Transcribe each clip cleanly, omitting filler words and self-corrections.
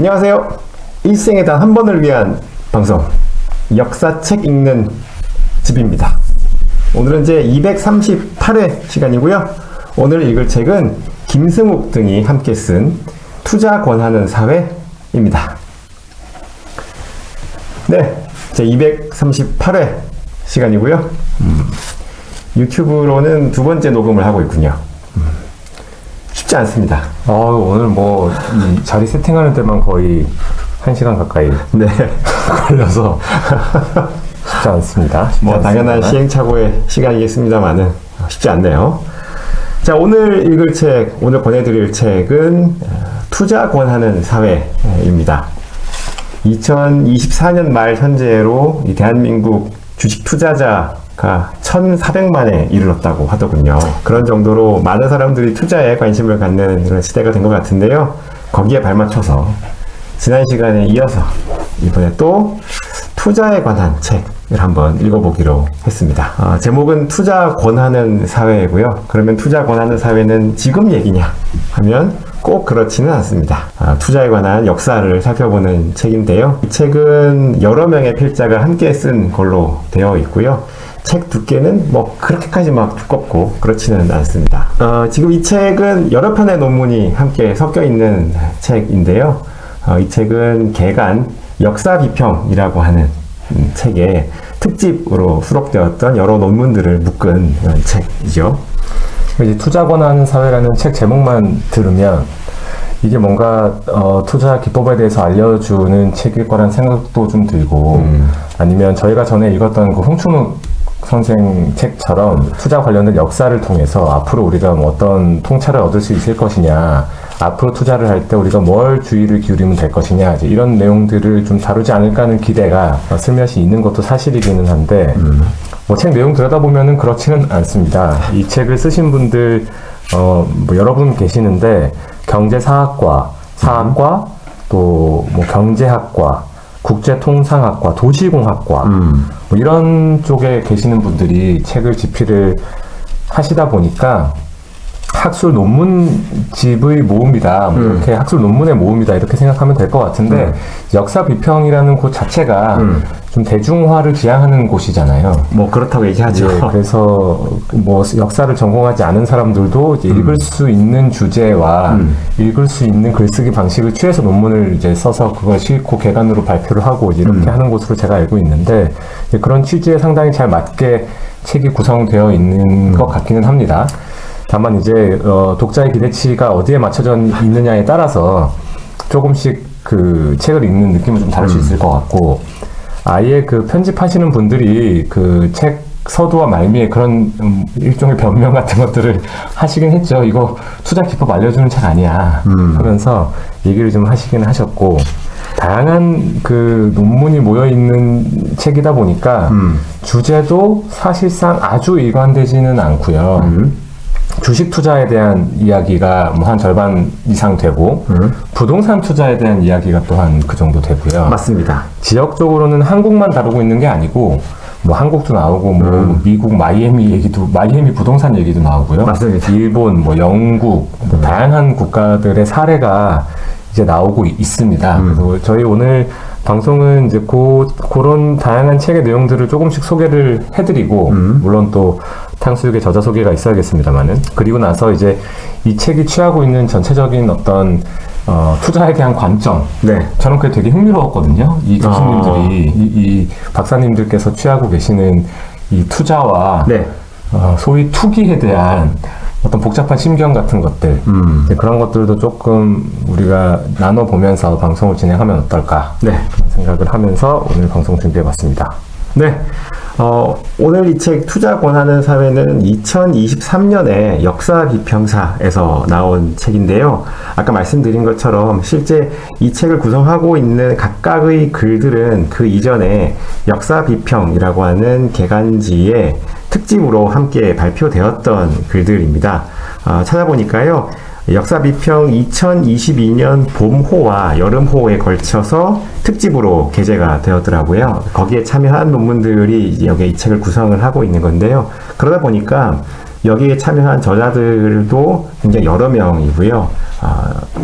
안녕하세요. 일생에 단 한 번을 위한 방송 역사책 읽는 집입니다. 오늘은 제 238회 시간이고요. 오늘 읽을 책은 김승욱 등이 함께 쓴 투자 권하는 사회입니다. 네, 제 238회 시간이고요. 유튜브로는 두 번째 녹음을 하고 있군요. 쉽지 않습니다. 오늘 이 자리 세팅하는 데만 거의 1시간 가까이 네. 걸려서 쉽지 않습니다. 당연한 시행착오의 시간이겠습니다만은 쉽지 않네요. 자, 오늘 읽을 책, 오늘 보내드릴 책은 투자 권하는 사회입니다. 2024년 말 현재로 이 대한민국 주식 투자자가 1,400만에 이르렀다고 하더군요. 그런 정도로 많은 사람들이 투자에 관심을 갖는 그런 시대가 된 것 같은데요. 거기에 발맞춰서 지난 시간에 이어서 이번에 또 투자에 관한 책을 한번 읽어보기로 했습니다. 제목은 투자 권하는 사회이고요. 그러면 투자 권하는 사회는 지금 얘기냐 하면 꼭 그렇지는 않습니다. 투자에 관한 역사를 살펴보는 책인데요. 이 책은 여러 명의 필자가 함께 쓴 걸로 되어 있고요. 책 두께는 그렇게까지 막 두껍고 그렇지는 않습니다. 지금 이 책은 여러 편의 논문이 함께 섞여 있는 책인데요. 이 책은 개간 역사 비평이라고 하는 책에 특집으로 수록되었던 여러 논문들을 묶은 책이죠. 이제 투자 권하는 사회라는 책 제목만 들으면 이게 뭔가 투자 기법에 대해서 알려주는 책일 거란 생각도 좀 들고 아니면 저희가 전에 읽었던 그 홍춘욱 선생 책처럼 투자 관련된 역사를 통해서 앞으로 우리가 어떤 통찰을 얻을 수 있을 것이냐, 앞으로 투자를 할 때 우리가 뭘 주의를 기울이면 될 것이냐, 이런 내용들을 좀 다루지 않을까 하는 기대가 슬며시 있는 것도 사실이기는 한데 책 내용 들여다보면은 그렇지는 않습니다. 이 책을 쓰신 분들 여러 분 계시는데 경제사학과, 사학과, 또 경제학과, 국제통상학과, 도시공학과 이런 쪽에 계시는 분들이 책을 집필을 하시다 보니까 학술 논문집의 모음이다, 이렇게 학술 논문의 모음이다 이렇게 생각하면 될 것 같은데 역사 비평이라는 곳 자체가 좀 대중화를 지향하는 곳이잖아요. 그렇다고 얘기하죠. 예, 그래서 역사를 전공하지 않은 사람들도 이제 읽을 수 있는 주제와 읽을 수 있는 글쓰기 방식을 취해서 논문을 이제 써서 그걸 싣고 개간으로 발표를 하고 이렇게 하는 곳으로 제가 알고 있는데 그런 취지에 상당히 잘 맞게 책이 구성되어 있는 것 같기는 합니다. 다만 이제 독자의 기대치가 어디에 맞춰져 있느냐에 따라서 조금씩 그 책을 읽는 느낌은 좀 다를 수 있을 것 같고 아예 그 편집하시는 분들이 그 책 서두와 말미에 그런 일종의 변명 같은 것들을 하시긴 했죠. 이거 투자 기법 알려주는 책 아니야 하면서 얘기를 좀 하시긴 하셨고 다양한 그 논문이 모여있는 책이다 보니까 주제도 사실상 아주 일관되지는 않고요. 주식 투자에 대한 이야기가 한 절반 이상 되고 부동산 투자에 대한 이야기가 또한 그 정도 되고요. 맞습니다. 지역적으로는 한국만 다루고 있는 게 아니고 한국도 나오고 미국 마이애미 부동산 얘기도 나오고요. 맞습니다. 일본 영국 다양한 국가들의 사례가 이제 나오고 있습니다. 그래서 저희 오늘 방송은 이제 그런 다양한 책의 내용들을 조금씩 소개를 해드리고 물론 또 탕수육의 저자 소개가 있어야겠습니다만은 그리고 나서 이제 이 책이 취하고 있는 전체적인 어떤 투자에 대한 관점, 저는 그게 되게 흥미로웠거든요. 이 교수님들이 이 박사님들께서 취하고 계시는 이 투자와 소위 투기에 대한 어떤 복잡한 심경 같은 것들 그런 것들도 조금 우리가 나눠보면서 방송을 진행하면 어떨까 그런 생각을 하면서 오늘 방송 준비해봤습니다. 오늘 이 책 투자 권하는 사회는 2023년에 역사 비평사에서 나온 책인데요. 아까 말씀드린 것처럼 실제 이 책을 구성하고 있는 각각의 글들은 그 이전에 역사 비평이라고 하는 개간지에 특집으로 함께 발표되었던 글들입니다. 찾아보니까요. 역사비평 2022년 봄호와 여름호에 걸쳐서 특집으로 게재가 되었더라고요. 거기에 참여한 논문들이 여기 이 책을 구성을 하고 있는 건데요. 그러다 보니까 여기에 참여한 저자들도 굉장히 여러 명이고요.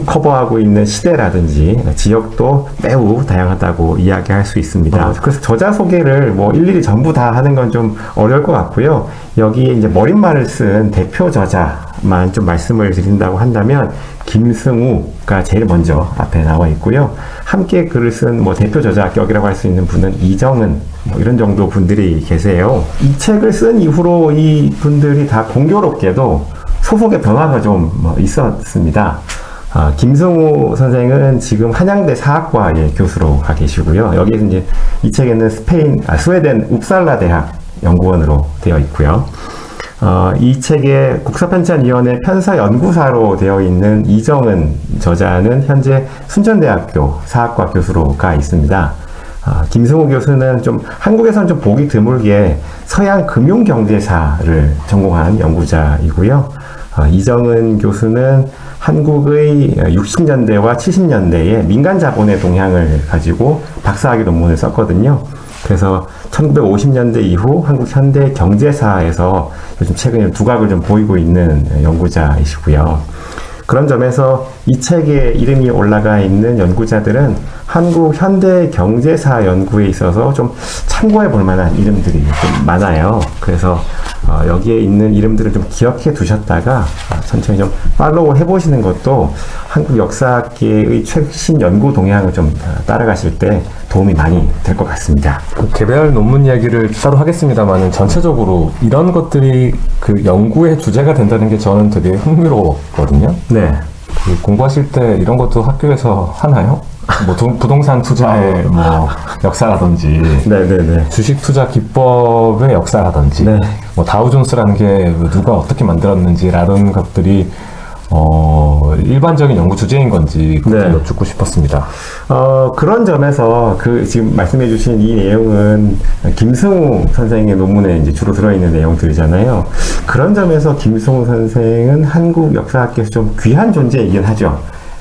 커버하고 있는 시대라든지 지역도 매우 다양하다고 이야기할 수 있습니다. 그래서 저자 소개를 뭐 일일이 전부 다 하는 건 좀 어려울 것 같고요. 여기에 이제 머릿말을 쓴 대표 저자만 좀 말씀을 드린다고 한다면 김승우가 제일 먼저 앞에 나와 있고요. 함께 글을 쓴 뭐 대표 저자격이라고 할 수 있는 분은 이정은 뭐 이런 정도 분들이 계세요. 이 책을 쓴 이후로 이 분들이 다 공교롭게도 소속의 변화가 좀 있었습니다. 김승우 선생은 지금 한양대 사학과의 교수로 가 계시고요. 여기에서 이제 이 책에는 스웨덴 웁살라 대학 연구원으로 되어 있고요. 이 책의 국사편찬위원회 편서연구사로 되어 있는 이정은 저자는 현재 순천대학교 사학과 교수로 가 있습니다. 김승우 교수는 좀 한국에서는 좀 보기 드물게 서양 금융경제사를 전공한 연구자이고요. 이정은 교수는 한국의 60년대와 70년대의 민간 자본의 동향을 가지고 박사학위 논문을 썼거든요. 그래서 1950년대 이후 한국 현대 경제사에서 요즘 최근에 두각을 좀 보이고 있는 연구자이시고요. 그런 점에서 이 책에 이름이 올라가 있는 연구자들은 한국 현대 경제사 연구에 있어서 좀 참고해 볼 만한 이름들이 좀 많아요. 그래서 여기에 있는 이름들을 좀 기억해 두셨다가 천천히 좀 팔로우 해보시는 것도 한국 역사학계의 최신 연구 동향을 좀 따라가실 때 도움이 많이 될 것 같습니다. 개별 논문 이야기를 따로 하겠습니다만 전체적으로 이런 것들이 그 연구의 주제가 된다는 게 저는 되게 흥미로웠거든요. 네. 공부하실 때 이런 것도 학교에서 하나요? 뭐 부동산 투자의 뭐 역사라든지, 네네네. 주식 투자 기법의 역사라든지, 네. 뭐 다우존스라는 게 누가 어떻게 만들었는지라는 것들이 일반적인 연구 주제인 건지 네. 여쭙고 싶었습니다. 그런 점에서 지금 말씀해 주신 이 내용은 김승우 선생의 논문에 이제 주로 들어있는 내용들이잖아요. 그런 점에서 김승우 선생은 한국 역사학계에서 좀 귀한 존재이긴 하죠.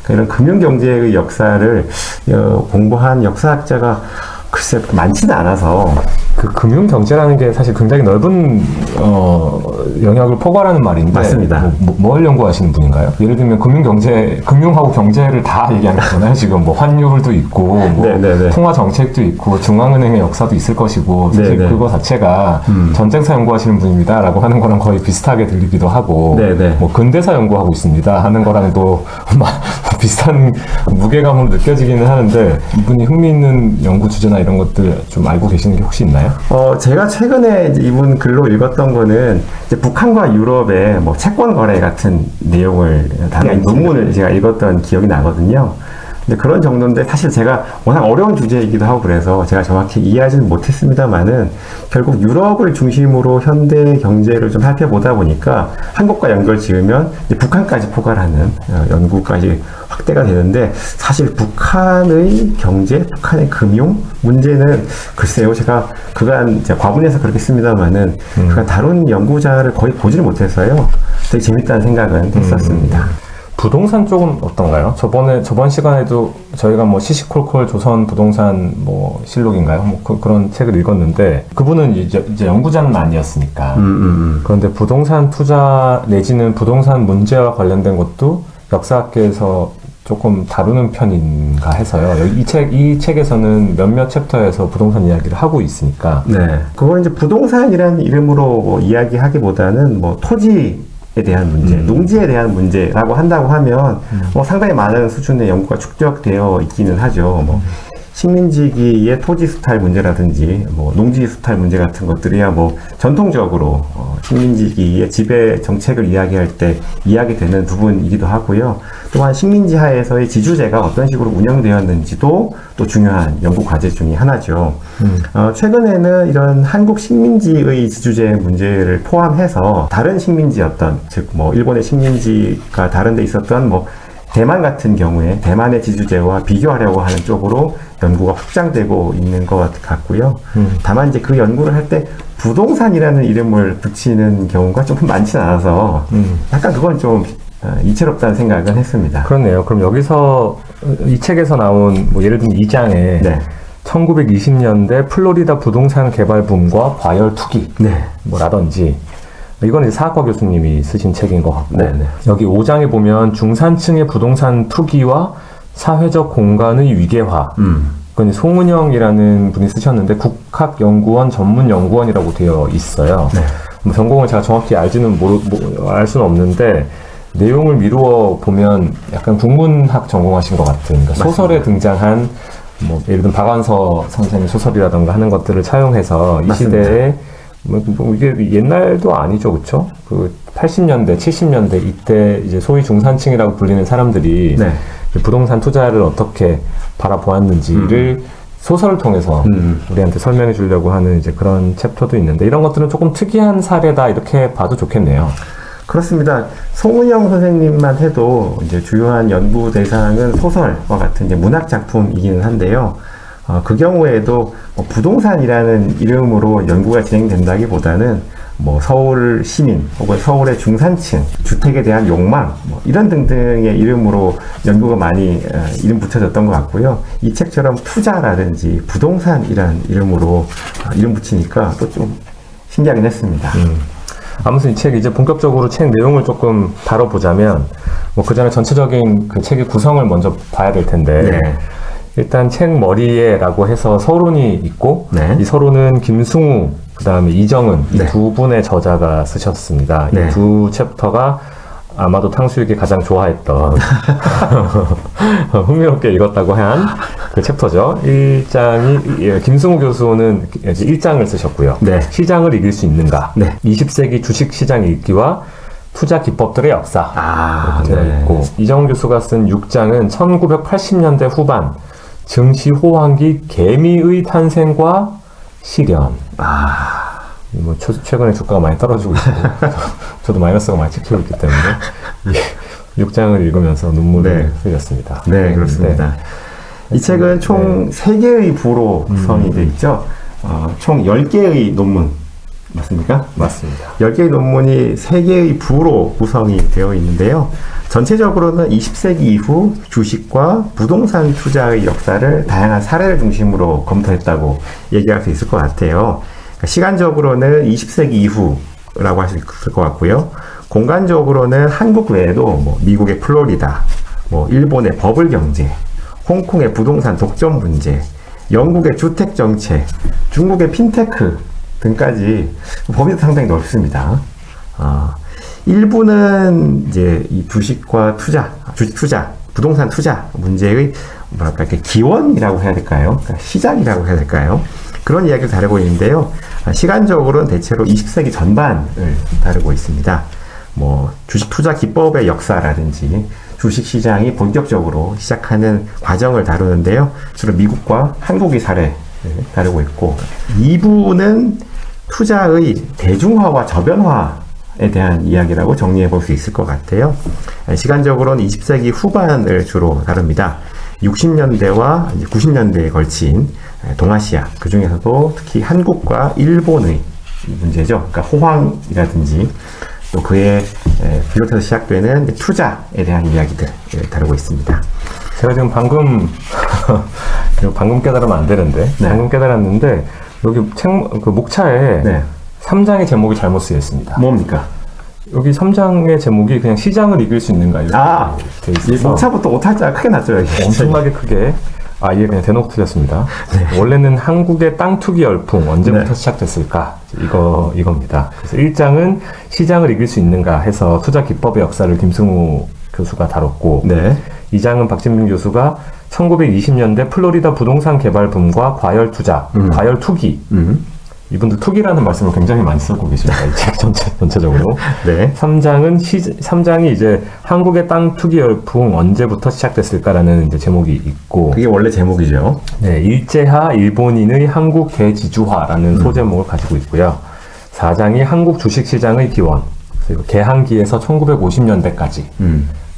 이런 금융경제의 역사를 공부한 역사학자가 글쎄 많지는 않아서 그 금융경제라는 게 사실 굉장히 넓은 영역을 포괄하는 말인데 맞습니다. 뭘 연구하시는 분인가요? 예를 들면 금융하고 경제를 다 얘기하는 거잖아요. 지금 뭐 환율도 있고 뭐 네네네. 통화 정책도 있고 중앙은행의 역사도 있을 것이고 사실 네네. 그거 자체가 전쟁사 연구하시는 분입니다라고 하는 거랑 거의 비슷하게 들리기도 하고 네네. 뭐 근대사 연구하고 있습니다 하는 거랑도 비슷한 무게감으로 느껴지기는 하는데 이분이 흥미있는 연구 주제나 이런 것들 좀 알고 계시는 게 혹시 있나요? 제가 최근에 이제 이분 글로 읽었던 거는 이제 북한과 유럽의 뭐 채권 거래 같은 내용을 다룬 논문을 제가 읽었던 기억이 나거든요. 근데 그런 정도인데 사실 제가 워낙 어려운 주제이기도 하고 그래서 제가 정확히 이해하지는 못했습니다만은 결국 유럽을 중심으로 현대 경제를 좀 살펴보다 보니까 한국과 연결 지으면 이제 북한까지 포괄하는 연구까지 확대가 되는데 사실 북한의 경제, 북한의 금융 문제는 글쎄요 제가 그간 과분해서 그렇겠습니다만은 그간 다룬 연구자를 거의 보지를 못해서요 되게 재밌다는 생각은 했었습니다. 부동산 쪽은 어떤가요? 저번 시간에도 저희가 뭐 시시콜콜 조선 부동산 뭐 실록인가요? 뭐 그런 책을 읽었는데 그분은 이제 연구자는 아니었으니까. 그런데 부동산 투자 내지는 부동산 문제와 관련된 것도 역사학계에서 조금 다루는 편인가 해서요. 이 책에서는 몇몇 챕터에서 부동산 이야기를 하고 있으니까. 네. 그걸 이제 부동산이라는 이름으로 이야기하기보다는 뭐 토지에 대한 문제, 농지에 대한 문제라고 한다고 하면 뭐 상당히 많은 수준의 연구가 축적되어 있기는 하죠. 뭐 식민지기의 토지 수탈 문제라든지 뭐 농지 수탈 문제 같은 것들이야 뭐 전통적으로 식민지기의 지배 정책을 이야기할 때 이야기되는 부분이기도 하고요. 또한 식민지 하에서의 지주제가 어떤 식으로 운영되었는지도 또 중요한 연구 과제 중에 하나죠. 최근에는 이런 한국 식민지의 지주제 문제를 포함해서 다른 식민지였던 즉 뭐 일본의 식민지가 다른 데 있었던 뭐 대만 같은 경우에 대만의 지주제와 비교하려고 하는 쪽으로 연구가 확장되고 있는 것 같고요. 다만 이제 그 연구를 할 때 부동산이라는 이름을 붙이는 경우가 조금 많지는 않아서 약간 그건 좀 이채롭다는 생각은 했습니다. 그렇네요. 그럼 여기서 이 책에서 나온 뭐 예를 들면 2장에 네. 1920년대 플로리다 부동산 개발 붐과 과열 투기 네. 뭐라든지 이거는 이제 사학과 교수님이 쓰신 책인 것 같고 네네. 여기 5장에 보면 중산층의 부동산 투기와 사회적 공간의 위계화 그건 송은영이라는 분이 쓰셨는데 국학연구원 전문연구원이라고 되어 있어요. 네. 뭐 전공을 제가 정확히 알지는 알 수는 없는데 내용을 미루어 보면 약간 국문학 전공하신 것 같은 그러니까 소설에 등장한 뭐 예를 들면 박완서 선생의 소설이라던가 하는 것들을 차용해서 이 맞습니다. 시대에 뭐 이게 옛날도 아니죠, 그렇죠? 그 80년대, 70년대 이때 이제 소위 중산층이라고 불리는 사람들이 네. 부동산 투자를 어떻게 바라보았는지를 소설을 통해서 우리한테 설명해 주려고 하는 이제 그런 챕터도 있는데 이런 것들은 조금 특이한 사례다 이렇게 봐도 좋겠네요. 그렇습니다. 송은영 선생님만 해도 이제 주요한 연구 대상은 소설과 같은 이제 문학 작품이기는 한데요. 그 경우에도 뭐 부동산이라는 이름으로 연구가 진행된다기보다는 뭐 서울 시민 혹은 서울의 중산층, 주택에 대한 욕망 뭐 이런 등등의 이름으로 연구가 많이 이름 붙여졌던 것 같고요. 이 책처럼 투자라든지 부동산이라는 이름으로 이름 붙이니까 또 좀 신기하긴 했습니다. 아무튼 이 책이 이제 본격적으로 책 내용을 조금 다뤄보자면 뭐 그 전에 전체적인 그 책의 구성을 먼저 봐야 될 텐데 네. 일단 책 머리에라고 해서 서론이 있고 네. 이 서론은 김승우 그 다음에 이정은 이 네. 두 분의 저자가 쓰셨습니다. 네. 이 두 챕터가 아마도 탕수육이 가장 좋아했던 흥미롭게 읽었다고 한 그 챕터죠. 1장이 김승우 교수는 1장을 쓰셨고요. 네. 시장을 이길 수 있는가? 네. 20세기 주식시장 읽기와 투자 기법들의 역사 이렇게 되어 네. 있고 이정은 교수가 쓴 6장은 1980년대 후반 증시 호황기 개미의 탄생과 실현. 뭐 최근에 주가가 많이 떨어지고 있고 저도 마이너스가 많이 찍히고 있기 때문에 이 6장을 읽으면서 눈물을 흘렸습니다. 네, 그렇습니다. 이 책은 총 3개의 부로 구성이 되어 있죠. 총 10개의 논문 맞습니까? 맞습니다. 10개의 논문이 3개의 부로 구성이 되어 있는데요. 전체적으로는 20세기 이후 주식과 부동산 투자의 역사를 다양한 사례를 중심으로 검토했다고 얘기할 수 있을 것 같아요. 그러니까 시간적으로는 20세기 이후라고 할 수 있을 것 같고요. 공간적으로는 한국 외에도 뭐 미국의 플로리다, 뭐 일본의 버블 경제, 홍콩의 부동산 독점 문제, 영국의 주택 정책, 중국의 핀테크 등까지 범위도 상당히 넓습니다. 일부는 이제 이 주식과 투자, 주식 투자, 부동산 투자 문제의 뭐랄까 이렇게 기원이라고 해야 될까요? 그러니까 시작이라고 해야 될까요? 그런 이야기를 다루고 있는데요. 시간적으로는 대체로 20세기 전반을 다루고 있습니다. 뭐 주식 투자 기법의 역사라든지 주식 시장이 본격적으로 시작하는 과정을 다루는데요. 주로 미국과 한국의 사례를 다루고 있고 2부는 투자의 대중화와 저변화에 대한 이야기라고 정리해 볼 수 있을 것 같아요. 시간적으로는 20세기 후반을 주로 다룹니다. 60년대와 90년대에 걸친 동아시아, 그 중에서도 특히 한국과 일본의 문제죠. 그러니까 호황이라든지 또 그에 비롯해서 시작되는 투자에 대한 이야기들 다루고 있습니다. 제가 지금 방금 깨달으면 안 되는데 네. 방금 깨달았는데 여기 그 목차에 네. 3장의 제목이 잘못 쓰여 있습니다. 뭡니까? 여기 3장의 제목이 그냥 시장을 이길 수 있는가 이렇게 돼 이 있어서 목차부터 오탈자가 크게 났죠, 여기. 엄청나게 크게 이게 그냥 대놓고 틀렸습니다. 원래는 한국의 땅 투기 열풍 언제부터 네. 시작됐을까? 이겁니다. 그래서 1장은 시장을 이길 수 있는가 해서 투자 기법의 역사를 김승우 교수가 다뤘고 네. 2장은 박진민 교수가 1920년대 플로리다 부동산 개발 붐과 과열 투자, 과열 투기. 이분들 투기라는 말씀을 굉장히 많이 쓰고 계십니다. 이 책 전체적으로. 네. 3장이 이제 한국의 땅 투기 열풍 언제부터 시작됐을까라는 이제 제목이 있고. 그게 원래 제목이죠. 네. 일제하 일본인의 한국 대지주화라는 소제목을 가지고 있고요. 4장이 한국 주식시장의 기원. 그리고 개항기에서 1950년대까지.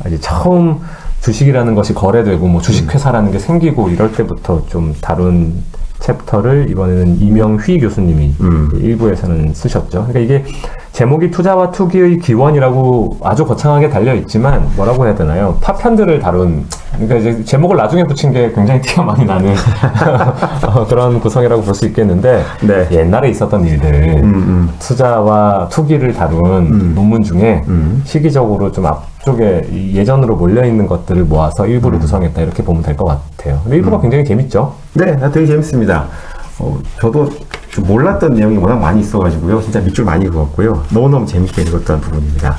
이제 처음 주식이라는 것이 거래되고 뭐 주식회사라는 게 생기고 이럴 때부터 좀 다룬 챕터를 이번에는 이명휘 교수님이 일부에서는 쓰셨죠. 그러니까 이게 제목이 투자와 투기의 기원이라고 아주 거창하게 달려 있지만 뭐라고 해야 되나요? 파편들을 다룬, 그러니까 이제 제목을 나중에 붙인 게 굉장히 티가 많이 나는 그런 구성이라고 볼 수 있겠는데 네. 옛날에 있었던 일들, 투자와 투기를 다룬 논문 중에 시기적으로 좀 앞쪽에 예전으로 몰려 있는 것들을 모아서 일부를 구성했다 이렇게 보면 될 것 같아요. 근데 일부가 굉장히 재밌죠. 네, 되게 재밌습니다. 저도 좀 몰랐던 내용이 워낙 많이 있어가지고요. 진짜 밑줄 많이 그었고요. 너무너무 재밌게 읽었던 부분입니다.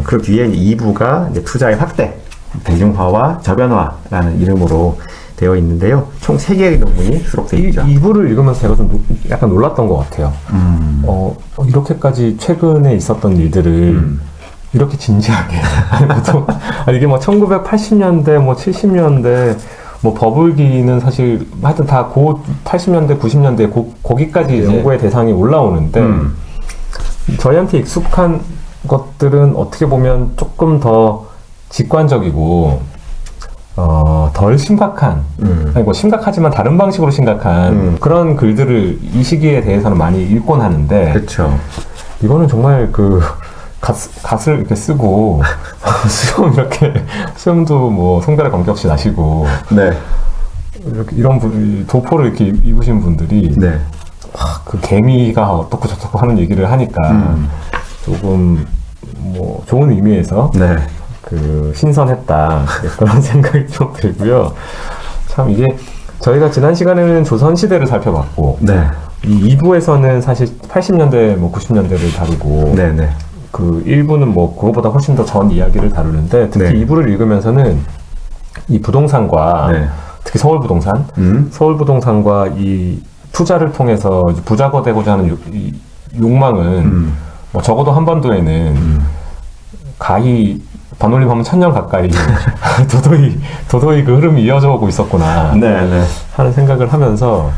그 뒤에 2부가 이제 투자의 확대, 대중화와 저변화라는 이름으로 되어 있는데요. 총 3개의 논문이 수록되어 있죠. 이 부를 읽으면서 제가 좀 약간 놀랐던 것 같아요. 이렇게까지 최근에 있었던 일들을 이렇게 진지하게. 보통, 이게 뭐 1980년대, 뭐 70년대, 뭐 버블기는 사실 하여튼 다 고 80년대, 90년대 거기까지 연구의 대상이 올라오는데 저희한테 익숙한 것들은 어떻게 보면 조금 더 직관적이고 덜 심각한 아니 뭐 심각하지만 다른 방식으로 심각한 그런 글들을 이 시기에 대해서는 많이 읽곤 하는데 그렇죠. 이거는 정말 그 갓을 이렇게 쓰고 수염도 뭐 손가락 관계없이 나시고 네. 이렇게 이런 분 도포를 이렇게 입으신 분들이 네. 그 개미가 어떻고 저떻고 하는 얘기를 하니까 조금 뭐 좋은 의미에서 네. 그 신선했다 그런 생각이 좀 들고요. 참 이게 저희가 지난 시간에는 조선 시대를 살펴봤고 네. 이 2부에서는 사실 80년대 뭐 90년대를 다루고 네. 네. 그 1부는 뭐 그거보다 훨씬 더 전 이야기를 다루는데 특히 네. 2부를 읽으면서는 이 부동산과 네. 특히 서울부동산 서울부동산과 이 투자를 통해서 이제 부자가 되고자 하는 이 욕망은 뭐 적어도 한반도에는 가히 반올림하면 1000년 가까이 도도히 그 흐름이 이어져 오고 있었구나 네. 네. 하는 생각을 하면서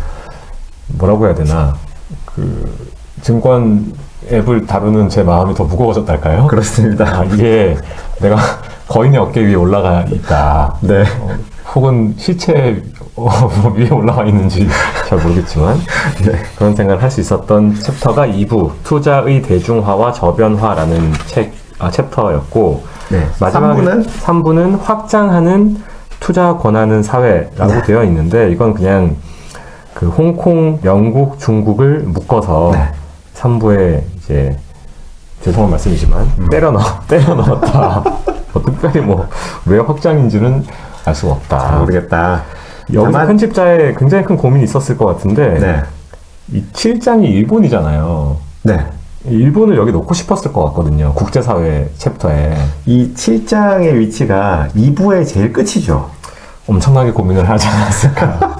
뭐라고 해야 되나 그 증권 앱을 다루는 제 마음이 더 무거워졌달까요? 그렇습니다. 이게 내가 거인의 어깨 위에 올라가 있다. 네. 혹은 시체 위에 올라와 있는지 잘 모르겠지만 네. 그런 생각을 할 수 있었던 챕터가 2부 투자의 대중화와 저변화라는 챕터였고 네. 마지막에 3부는 확장하는 투자 권하는 사회라고 네. 되어 있는데 이건 그냥 그 홍콩, 영국, 중국을 묶어서 네. 3부에 이제 죄송한 말씀이지만 때려 넣었다. 특별히 뭐 왜 확장인지는 알 수가 없다. 모르겠다. 여기서 다만- 편집자에 굉장히 큰 고민이 있었을 것 같은데 네. 이 7장이 일본이잖아요. 네. 일본을 여기 놓고 싶었을 것 같거든요. 국제사회 챕터에. 이 7장의 위치가 2부의 제일 끝이죠. 엄청나게 고민을 하지 않았을까.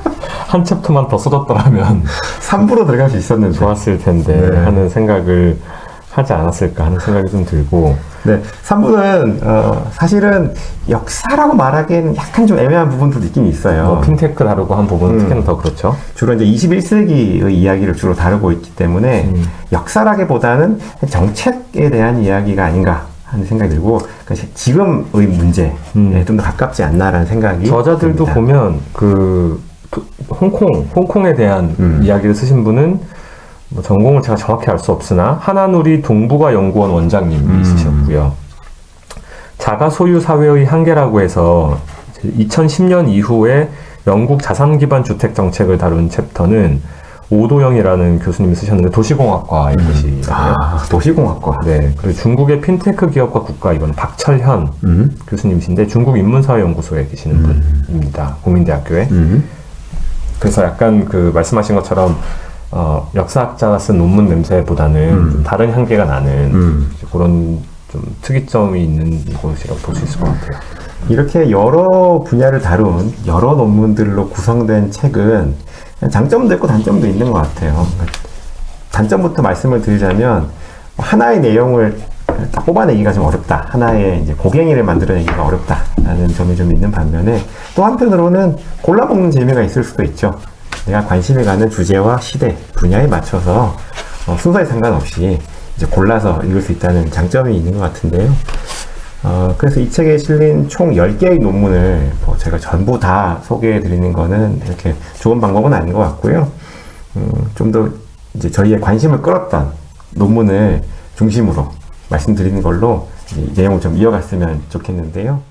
한 챕터만 더 써줬더라면 3부로 들어갈 수 있었는데. 좋았을 텐데 네. 하는 생각을 하지 않았을까 하는 생각이 좀 들고 네. 3부는, 사실은 역사라고 말하기에는 약간 좀 애매한 부분도 있긴 있어요. 뭐 핀테크 다루고 한 부분은 특히나 더 그렇죠. 주로 이제 21세기의 이야기를 주로 다루고 있기 때문에 역사라기보다는 정책에 대한 이야기가 아닌가 하는 생각이 들고 그러니까 지금의 문제에 좀 더 가깝지 않나라는 생각이 저자들도 듭니다. 보면 그 홍콩에 대한 이야기를 쓰신 분은 뭐 전공을 제가 정확히 알 수 없으나 하나누리 동북아 연구원 원장님이 있으셨고요. 자가 소유 사회의 한계라고 해서 2010년 이후에 영국 자산 기반 주택 정책을 다룬 챕터는 오도영이라는 교수님이 쓰셨는데 도시공학과의 것이에요. 도시공학과. 네, 그리고 중국의 핀테크 기업과 국가 이건 박철현 교수님이신데 중국 인문사회연구소에 계시는 분입니다. 국민대학교에. 그래서 약간 그 말씀하신 것처럼 역사학자가 쓴 논문 냄새보다는 좀 다른 향기가 나는 그런 좀 특이점이 있는 곳이라고 볼 수 있을 것 같아요. 이렇게 여러 분야를 다룬 여러 논문들로 구성된 책은 장점도 있고 단점도 있는 것 같아요. 단점부터 말씀을 드리자면 하나의 내용을 딱 뽑아내기가 좀 어렵다. 하나의 이제 고갱이를 만들어내기가 어렵다라는 점이 좀 있는 반면에 또 한편으로는 골라먹는 재미가 있을 수도 있죠. 내가 관심이 가는 주제와 시대, 분야에 맞춰서 순서에 상관없이 이제 골라서 읽을 수 있다는 장점이 있는 것 같은데요. 그래서 이 책에 실린 총 10개의 논문을 제가 전부 다 소개해 드리는 거는 이렇게 좋은 방법은 아닌 것 같고요. 좀 더 이제 저희의 관심을 끌었던 논문을 중심으로 말씀드리는 걸로 이 내용을 좀 이어갔으면 좋겠는데요.